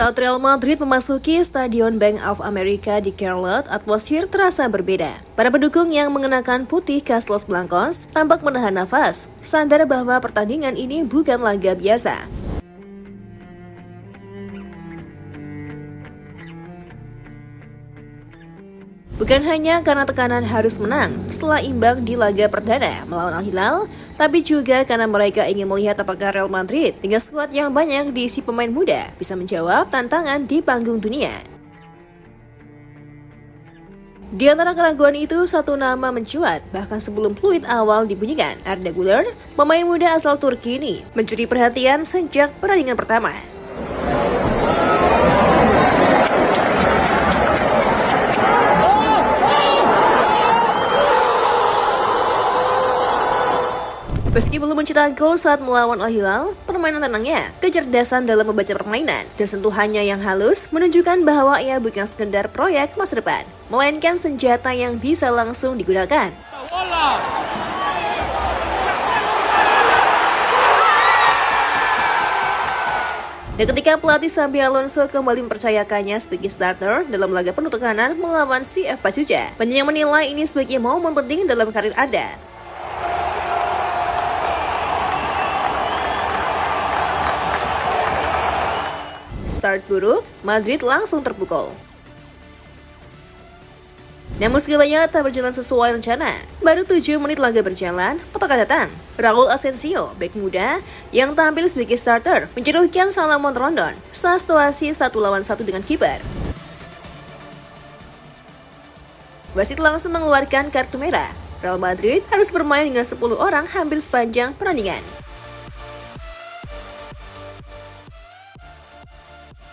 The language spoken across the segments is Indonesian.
Saat Real Madrid memasuki Stadion Bank of America di Charlotte, atmosfer terasa berbeda. Para pendukung yang mengenakan putih khas Los Blancos tampak menahan nafas, sadar bahwa pertandingan ini bukan laga biasa. Bukan hanya karena tekanan harus menang setelah imbang di laga perdana melawan Al-Hilal, tapi juga karena mereka ingin melihat apakah Real Madrid dengan skuad yang banyak diisi pemain muda bisa menjawab tantangan di panggung dunia. Di antara keraguan itu, satu nama mencuat bahkan sebelum fluid awal dibunyikan. Arda Güler, pemain muda asal Turki ini, mencuri perhatian sejak pertandingan pertama. Meski belum mencetak gol saat melawan Al-Hilal, permainan tenangnya, kecerdasan dalam membaca permainan, dan sentuhannya yang halus menunjukkan bahwa ia bukan sekedar proyek masa depan, melainkan senjata yang bisa langsung digunakan. Dan ketika pelatih Xabi Alonso kembali mempercayakannya sebagai starter dalam laga penuh tekanan melawan CF Pachuca, banyak yang menilai ini sebagai momen penting dalam karir Arda. Start buruk, Madrid langsung terpukul. Namun segalanya tak berjalan sesuai rencana. Baru 7 menit laga berjalan, petaka datang. Raul Asensio, bek muda, yang tampil sebagai starter, menjeruhkan Salomon Rondon saat situasi 1-1 dengan kiper. Wasit langsung mengeluarkan kartu merah. Real Madrid harus bermain dengan 10 orang hampir sepanjang pertandingan.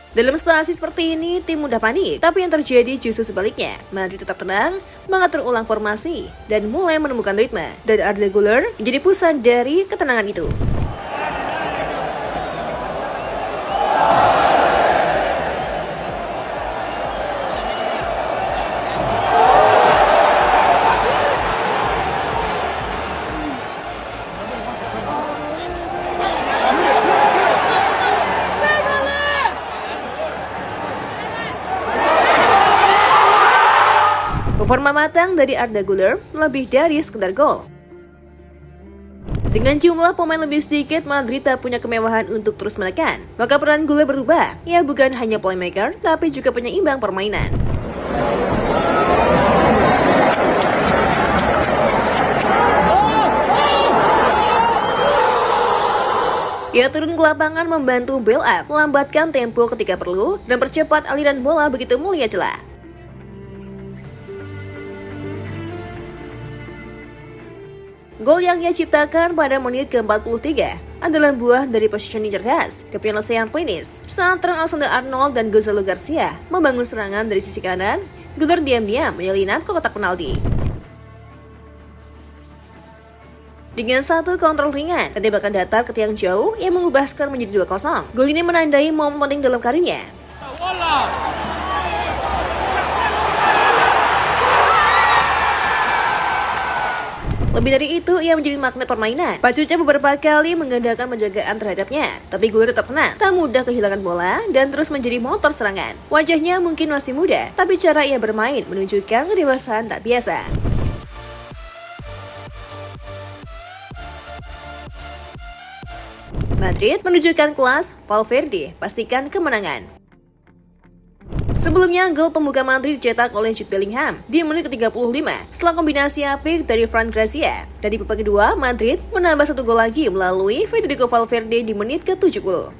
Dalam situasi seperti ini, tim mudah panik, tapi yang terjadi justru sebaliknya. Madrid tetap tenang, mengatur ulang formasi, dan mulai menemukan ritme. Dan Arda Güler menjadi pusat dari ketenangan itu. Performa matang dari Arda Güler lebih dari sekedar gol. Dengan jumlah pemain lebih sedikit, Madrid tak punya kemewahan untuk terus menekan. Maka peran Güler berubah. Ia bukan hanya playmaker, tapi juga penyeimbang permainan. Ia turun ke lapangan membantu build up, melambatkan tempo ketika perlu, dan percepat aliran bola begitu mulia celah. Gol yang ia ciptakan pada menit ke-43 adalah buah dari positioning cerdas, kepenyelesaian klinis. Saat Trent Alexander-Arnold dan Gonzalo Garcia membangun serangan dari sisi kanan, Güler diam-diam menyelinap ke kotak penalti. Dengan satu kontrol ringan dan tembakan datar ke tiang jauh yang mengubah skor menjadi 2-0. Gol ini menandai momen penting dalam karirnya. Lebih dari itu, ia menjadi magnet permainan. Pachuca beberapa kali mengandalkan penjagaan terhadapnya, tapi Güler tetap tenang, tak mudah kehilangan bola, dan terus menjadi motor serangan. Wajahnya mungkin masih muda, tapi cara ia bermain menunjukkan kedewasaan tak biasa. Madrid menunjukkan kelas, Valverde pastikan kemenangan. Sebelumnya, gol pembuka Madrid dicetak oleh Jude Bellingham di menit ke-35 setelah kombinasi apik dari Fran Garcia. Dan di babak kedua, Madrid menambah 1 gol lagi melalui Federico Valverde di menit ke-70.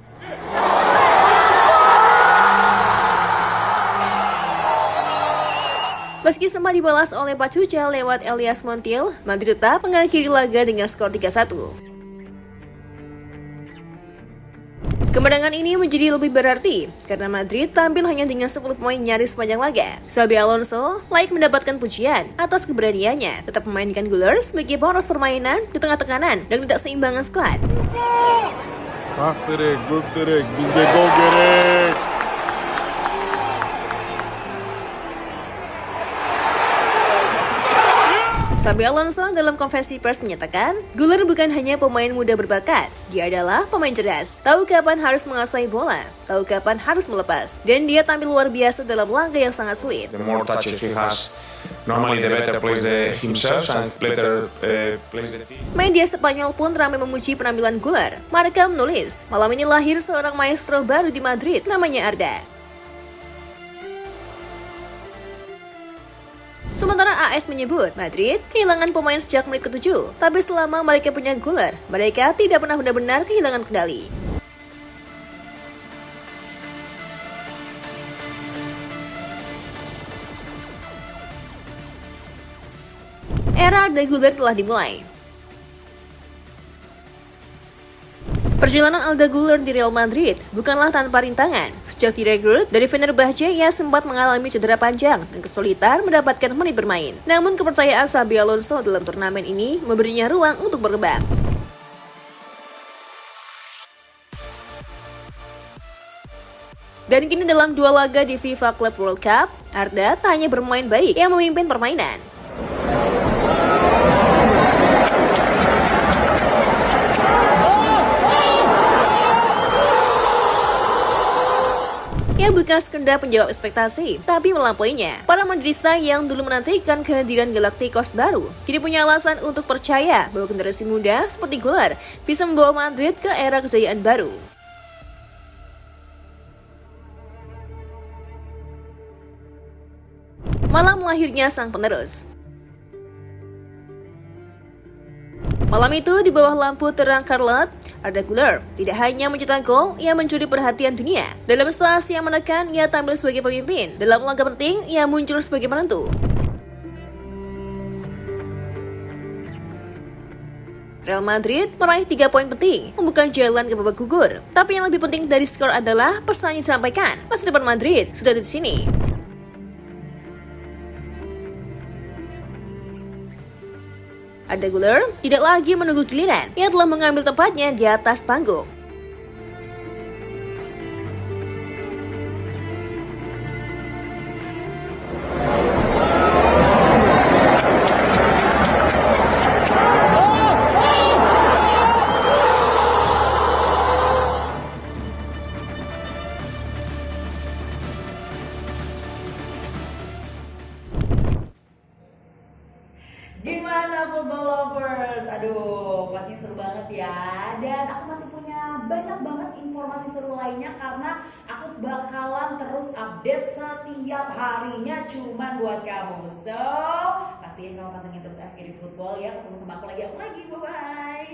Meski sempat dibalas oleh Pachuca lewat Elias Montiel, Madrid tetap mengakhiri laga dengan skor 3-1. Kemenangan ini menjadi lebih berarti karena Madrid tampil hanya dengan 10 poin nyaris sepanjang laga. Xabi Alonso layak mendapatkan pujian atas keberaniannya tetap memainkan Güler sebagai poros permainan di tengah tekanan dan tidak seimbangan skuad. Xabi Alonso dalam konferensi pers menyatakan, Güler bukan hanya pemain muda berbakat, dia adalah pemain cerdas, tahu kapan harus menguasai bola, tahu kapan harus melepas, dan dia tampil luar biasa dalam laga yang sangat sulit. The more touches he has, normally the better plays himself and better plays the team. Media Spanyol pun ramai memuji penampilan Güler. Marca menulis, malam ini lahir seorang maestro baru di Madrid, namanya Arda. Sementara AS menyebut Madrid kehilangan pemain sejak menit ke-7, tapi selama mereka punya Güler, mereka tidak pernah benar-benar kehilangan kendali. Era Arda Güler telah dimulai. Perjalanan Arda Güler di Real Madrid bukanlah tanpa rintangan. Sejak direkrut dari Fenerbahce, ia sempat mengalami cedera panjang dan kesulitan mendapatkan menit bermain. Namun kepercayaan Xabi Alonso dalam turnamen ini memberinya ruang untuk berkembang. Dan kini dalam 2 laga di FIFA Club World Cup, Arda tak hanya bermain baik, ia memimpin permainan. Ia bukan sekedar penjawab ekspektasi, tapi melampauinya. Para Madridista yang dulu menantikan kehadiran Galacticos baru, kini punya alasan untuk percaya bahwa generasi muda seperti Güler bisa membawa Madrid ke era kejayaan baru. Malam lahirnya sang penerus. Malam itu di bawah lampu terang Carlot, Arda Güler tidak hanya mencetak gol, ia mencuri perhatian dunia. Dalam situasi yang menekan, ia tampil sebagai pemimpin. Dalam laga penting, ia muncul sebagai penentu. Real Madrid meraih 3 poin penting, membuka jalan ke babak gugur. Tapi yang lebih penting dari skor adalah pesan yang disampaikan. Masa depan Madrid sudah di sini. Arda Güler tidak lagi menunggu giliran, ia telah mengambil tempatnya di atas panggung. Gimana football lovers? Aduh, pastinya seru banget ya. Dan aku masih punya banyak banget informasi seru lainnya karena aku bakalan terus update setiap harinya cuman buat kamu. So, pastiin kamu pantengin terus FGD Football ya. Ketemu sama aku lagi. Bye-bye.